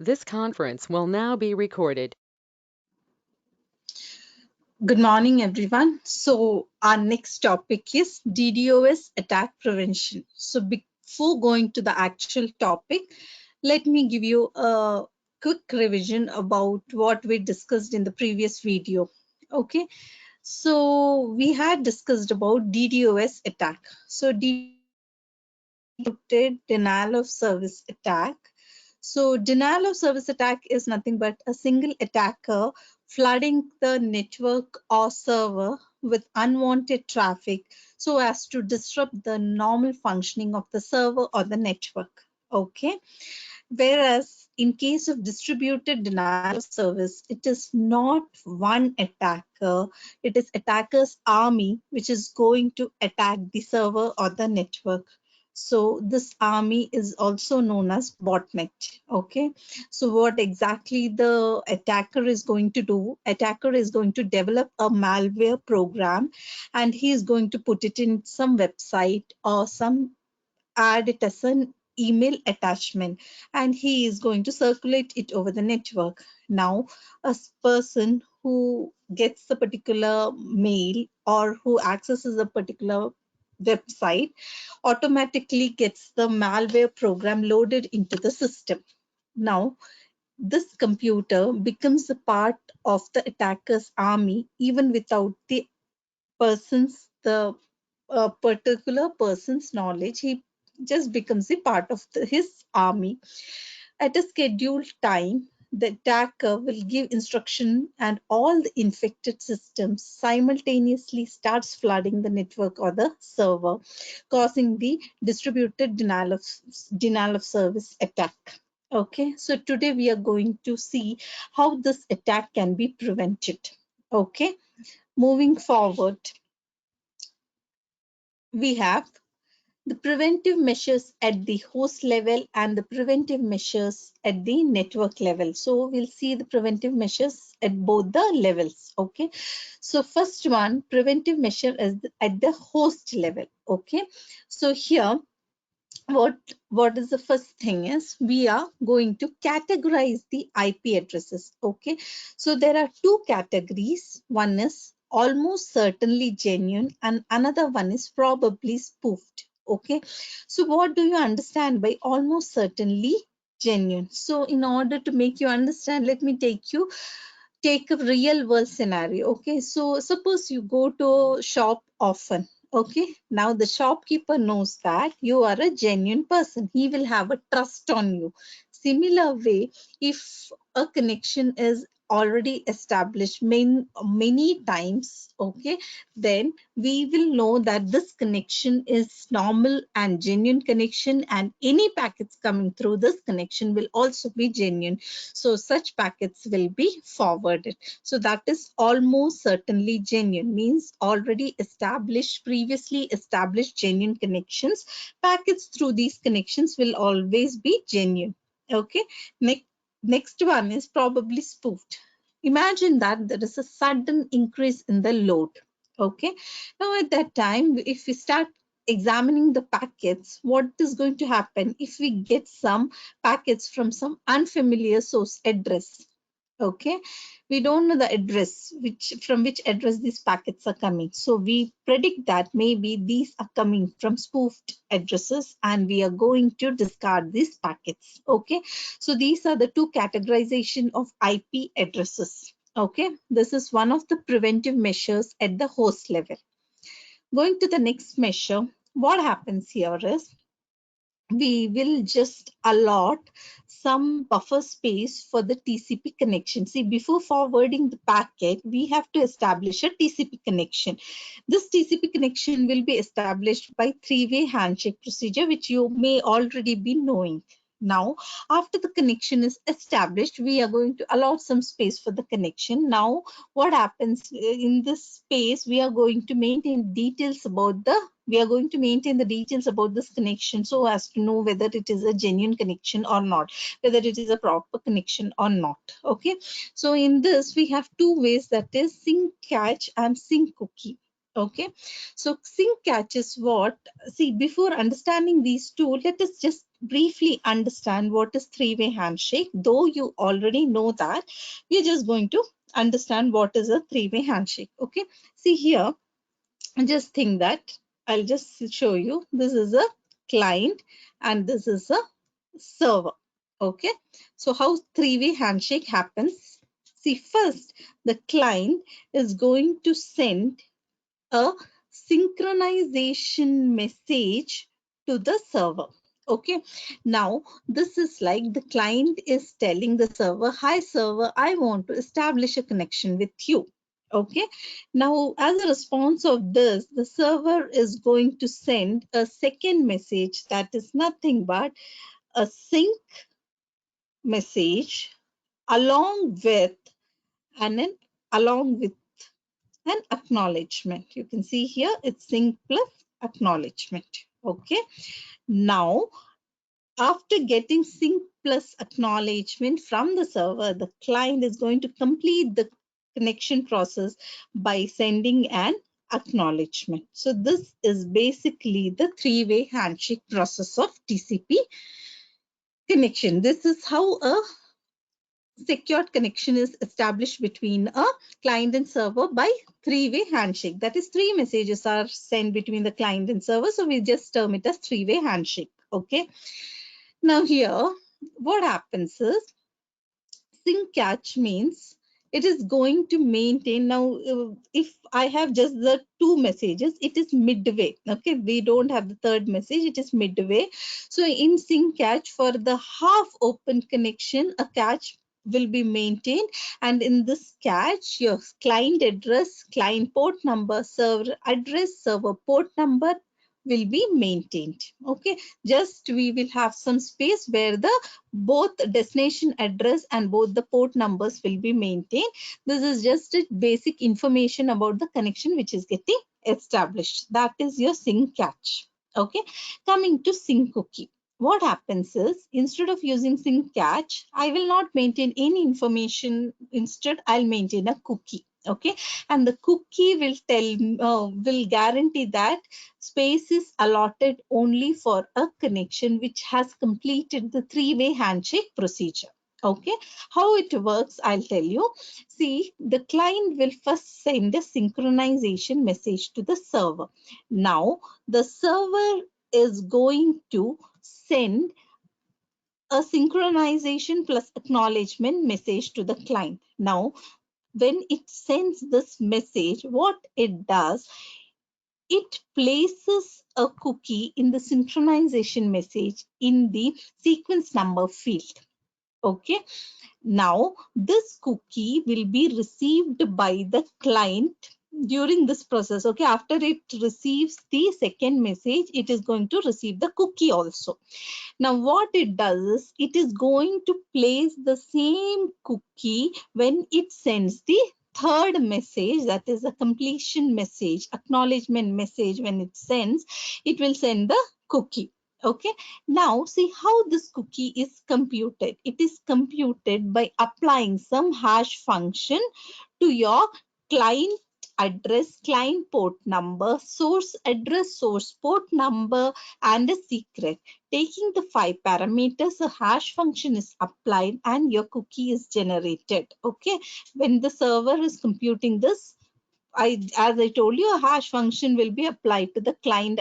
This conference will now be recorded. Good morning, everyone. So our next topic is DDoS attack prevention. So before going to the actual topic, let me give you a quick revision about what we discussed in the previous video. Okay, so we had discussed about DDoS attack. So denial of service attack. So denial of service attack is nothing but a single attacker flooding the network or server with unwanted traffic so as to disrupt the normal functioning of the server or the network. Okay. Whereas in case of distributed denial of service, it is not one attacker, it is attacker's army which is going to attack the server or the network. So this army is also known as botnet. Okay. So what exactly the attacker is going to do? Attacker is going to develop a malware program and he is going to put it in some website or some add it as an email attachment and he is going to circulate it over the network. Now, a person who gets the particular mail or who accesses a particular website automatically gets the malware program loaded into the system. Now, this computer becomes a part of the attacker's army even without the particular person's knowledge. He just becomes a part of his army. At a scheduled time, the attacker will give instruction and all the infected systems simultaneously starts flooding the network or the server, causing the distributed denial of service attack. Okay, so today we are going to see how this attack can be prevented. Okay, moving forward, we have the preventive measures at the host level and the preventive measures at the network level. So we'll see the preventive measures at both the levels. Okay. So first one, preventive measure is at the host level. Okay. So here, what is the first thing is we are going to categorize the IP addresses. Okay. So there are two categories. One is almost certainly genuine and another one is probably spoofed. Okay. So what do you understand by almost certainly genuine? So in order to make you understand, let me take a real world scenario. Okay, so suppose you go to shop often. Okay, now the shopkeeper knows that you are a genuine person. He will have a trust on you. Similar way, if a connection is already established many times, okay, then we will know that this connection is normal and genuine connection, and any packets coming through this connection will also be genuine. So such packets will be forwarded. So that is almost certainly genuine, means already established, previously established genuine connections. Packets through these connections will always be genuine. Okay. Next one is probably spoofed. Imagine that there is a sudden increase in the load. Okay. Now at that time, if we start examining the packets, what is going to happen if we get some packets from some unfamiliar source address? Okay, we don't know the address from which address these packets are coming, so we predict that maybe these are coming from spoofed addresses and we are going to discard these packets. Okay, so these are the two categorization of IP addresses. Okay, this is one of the preventive measures at the host level. Going to the next measure, what happens here is we will just allot some buffer space for the TCP connection. See, before forwarding the packet, we have to establish a TCP connection. This TCP connection will be established by three-way handshake procedure, which you may already be knowing. Now, after the connection is established, we are going to allow some space for the connection. Now, what happens in this space? We are going to maintain details about this connection so as to know whether it is a genuine connection or not, whether it is a proper connection or not. Okay. So in this, we have two ways, that is sync catch and sync cookie. Okay, so sync catch is what? See, before understanding these two, let us just briefly understand what is three-way handshake. Though you already know that, we're just going to understand what is a three-way handshake. Okay, see here, just think that I'll just show you. This is a client and this is a server. Okay, so how three-way handshake happens? See, first the client is going to send a synchronization message to the server. Okay, now this is like the client is telling the server, hi server, I want to establish a connection with you. Okay, now as a response of this, the server is going to send a second message that is nothing but a sync message along with and then along with an acknowledgement. You can see here it's sync plus acknowledgement. Okay, now after getting sync plus acknowledgement from the server, the client is going to complete the connection process by sending an acknowledgement. So this is basically the three-way handshake process of TCP connection. This is how a secured connection is established between a client and server by three-way handshake. That is, three messages are sent between the client and server. So we just term it as three-way handshake. Okay. Now here, what happens is sync catch means it is going to maintain. Now, if I have just the two messages, it is midway. Okay, we don't have the third message, it is midway. So in sync catch, for the half open connection, a catch will be maintained, and in this catch your client address, client port number, server address, server port number will be maintained. Okay, just we will have some space where the both destination address and both the port numbers will be maintained. This is just a basic information about the connection which is getting established. That is your sync catch. Okay, coming to sync cookie. What happens is, instead of using sync catch, I will not maintain any information. Instead, I'll maintain a cookie. Okay, and the cookie will will guarantee that space is allotted only for a connection which has completed the three-way handshake procedure. Okay, how it works, I'll tell you. See, the client will first send a synchronization message to the server. Now, the server is going to send a synchronization plus acknowledgement message to the client. Now, when it sends this message, what it does, it places a cookie in the synchronization message in the sequence number field. Okay, now this cookie will be received by the client during this process. Okay, after it receives the second message, it is going to receive the cookie also. Now what it does is, it is going to place the same cookie when it sends the third message, that is a completion message, acknowledgement message. When it sends, it will send the cookie. Okay, now see how this cookie is computed. It is computed by applying some hash function to your client address, client port number, source address, source port number, and a secret. Taking the 5 parameters, a hash function is applied and your cookie is generated. Okay, when the server is computing this, as I told you, a hash function will be applied to the client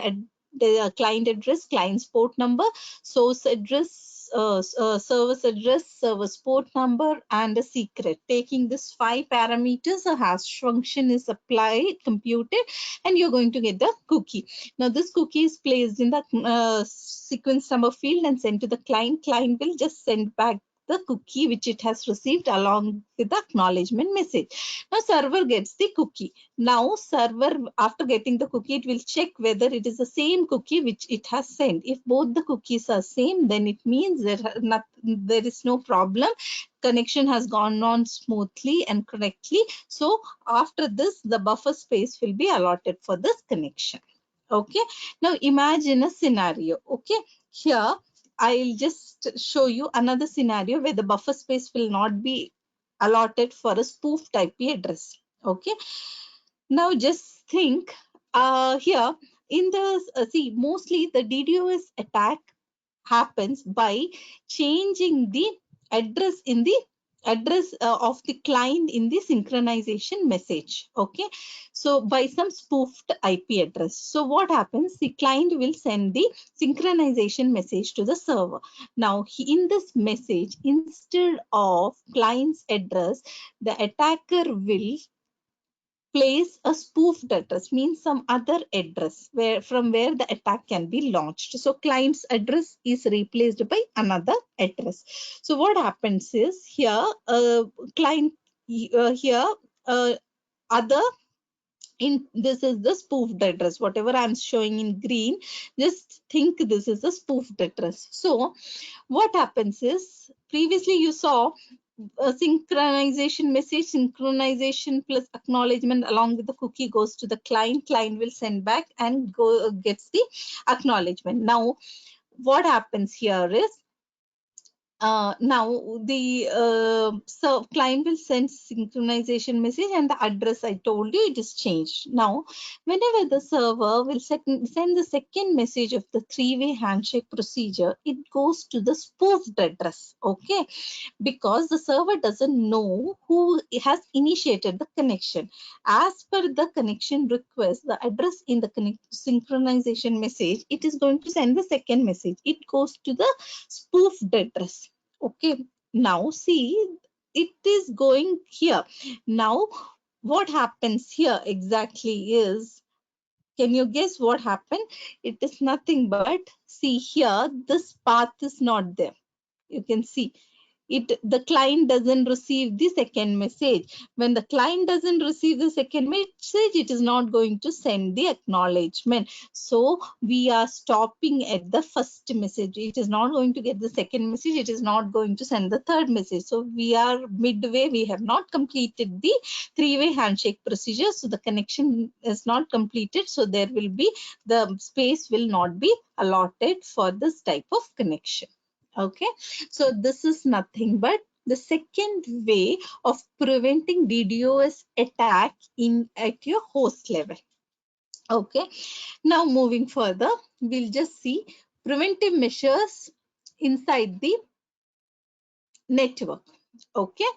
the client address, client's port number, source address, service address, service port number, and a secret. Taking this 5 parameters, a hash function is applied, computed, and you're going to get the cookie. Now this cookie is placed in the sequence number field and sent to the client. Client will just send back the cookie which it has received along with the acknowledgement message. Now server gets the cookie. Now server, after getting the cookie, it will check whether it is the same cookie which it has sent. If both the cookies are same, then it means there is no problem. Connection has gone on smoothly and correctly. So after this, the buffer space will be allotted for this connection. Okay, now imagine a scenario. Okay, here I'll just show you another scenario where the buffer space will not be allotted for a spoofed IP address. Okay, Now just think here in the see, mostly the DDoS attack happens by changing the address in the address of the client in the synchronization message. Okay, so by some spoofed IP address. So what happens, the client will send the synchronization message to the server. Now in this message, instead of client's address, the attacker will place a spoofed address, means some other address from where the attack can be launched. So client's address is replaced by another address. So what happens is here client here other in this is the spoofed address. Whatever I'm showing in green, just think this is a spoofed address. So what happens is, previously you saw a synchronization message, synchronization plus acknowledgement along with the cookie goes to the client. Client will send back and gets the acknowledgement. Now what happens here is, now the client will send synchronization message and the address I told you, it is changed. Now whenever the server will send the second message of the three-way handshake procedure, it goes to the spoofed address. Okay, because the server doesn't know who has initiated the connection. As per the connection request, the address in the synchronization message, it is going to send the second message. It goes to the spoofed address. Okay, now see, it is going here. Now what happens here exactly is, can you guess what happened? It is nothing but, see here, this path is not there. You can see the client doesn't receive the second message. When the client doesn't receive the second message, it is not going to send the acknowledgement. So we are stopping at the first message. It is not going to get the second message. It is not going to send the third message. So we are midway. We have not completed the three-way handshake procedure. So the connection is not completed. So there will be, the space will not be allotted for this type of connection. Okay, so this is nothing but the second way of preventing DDoS attack at your host level. Okay, now moving further, we'll just see preventive measures inside the network. Okay,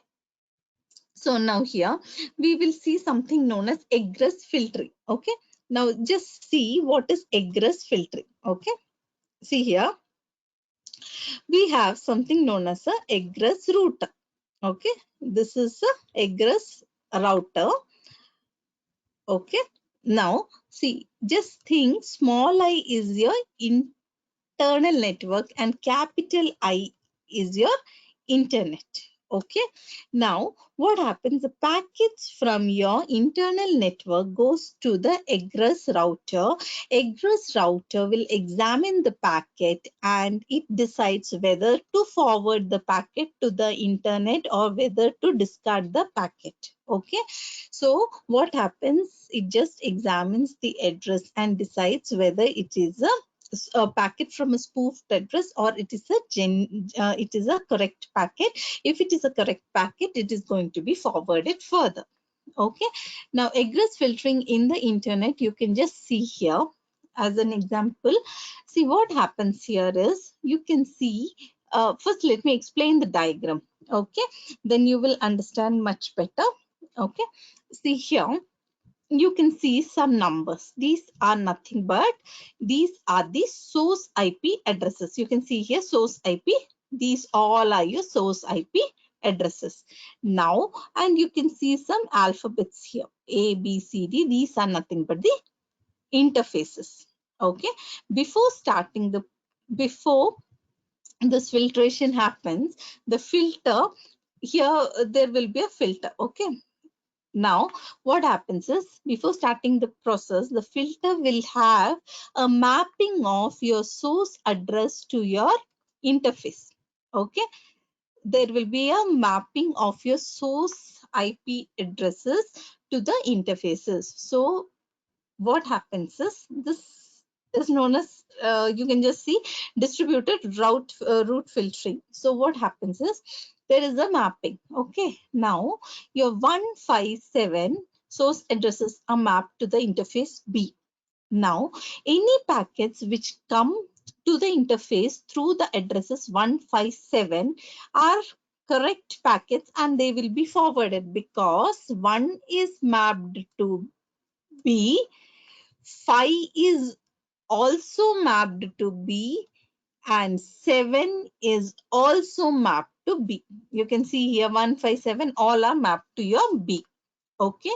so now here we will see something known as egress filtering. Okay, now just see what is egress filtering. Okay, see here we have something known as a egress router. Okay, this is a egress router. Okay, now see, just think small I is your internal network and capital I is your internet. Okay, now what happens, the packets from your internal network goes to the egress router. Egress router will examine the packet and it decides whether to forward the packet to the internet or whether to discard the packet. Okay, so what happens, it just examines the address and decides whether it is a packet from a spoofed address or it is a correct packet. If it is a correct packet, it is going to be forwarded further. Okay, now egress filtering in the internet, you can just see here as an example. See what happens here is, you can see, first let me explain the diagram. Okay, then you will understand much better. Okay, see here, you can see some numbers. These are nothing but, these are the source IP addresses. You can see here source IP. These all are your source IP addresses. Now, and you can see some alphabets here, A, B, C, D. These are nothing but the interfaces. Okay, before this filtration happens, the filter here, there will be a filter. Okay, now, what happens is, before starting the process, the filter will have a mapping of your source address to your interface. Okay, there will be a mapping of your source IP addresses to the interfaces. So, what happens is, this is known as, you can just see, distributed route filtering. So what happens is, there is a mapping. Okay, now your 157 source addresses are mapped to the interface B. Now, any packets which come to the interface through the addresses 157 are correct packets and they will be forwarded because 1 is mapped to B, 5 is also mapped to B, and 7 is also mapped to B. You can see here 157 all are mapped to your B. Okay.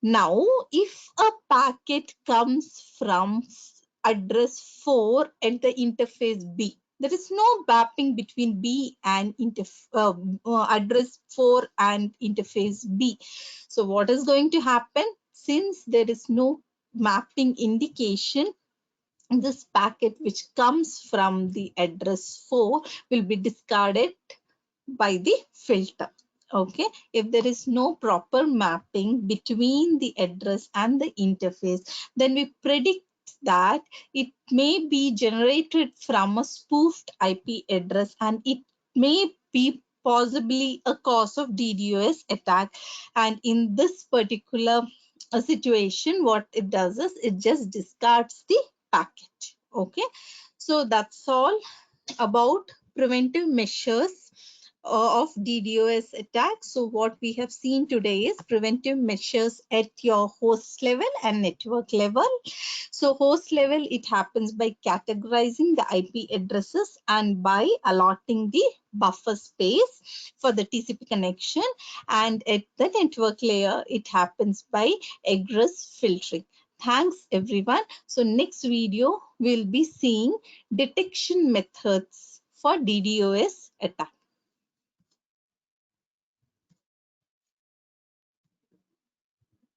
Now, if a packet comes from address 4 at the interface B, there is no mapping between B and address 4 and interface B. So what is going to happen? Since there is no mapping indication, this packet which comes from the address 4 will be discarded by the filter. Okay, if there is no proper mapping between the address and the interface, then we predict that it may be generated from a spoofed IP address and it may be possibly a cause of DDoS attack. And in this particular situation, what it does is it just discards the packet. Okay, so that's all about preventive measures of DDoS attacks. So what we have seen today is preventive measures at your host level and network level. So host level, it happens by categorizing the IP addresses and by allotting the buffer space for the TCP connection. And at the network layer, it happens by egress filtering. Thanks everyone. So next video, we'll be seeing detection methods for DDoS attack.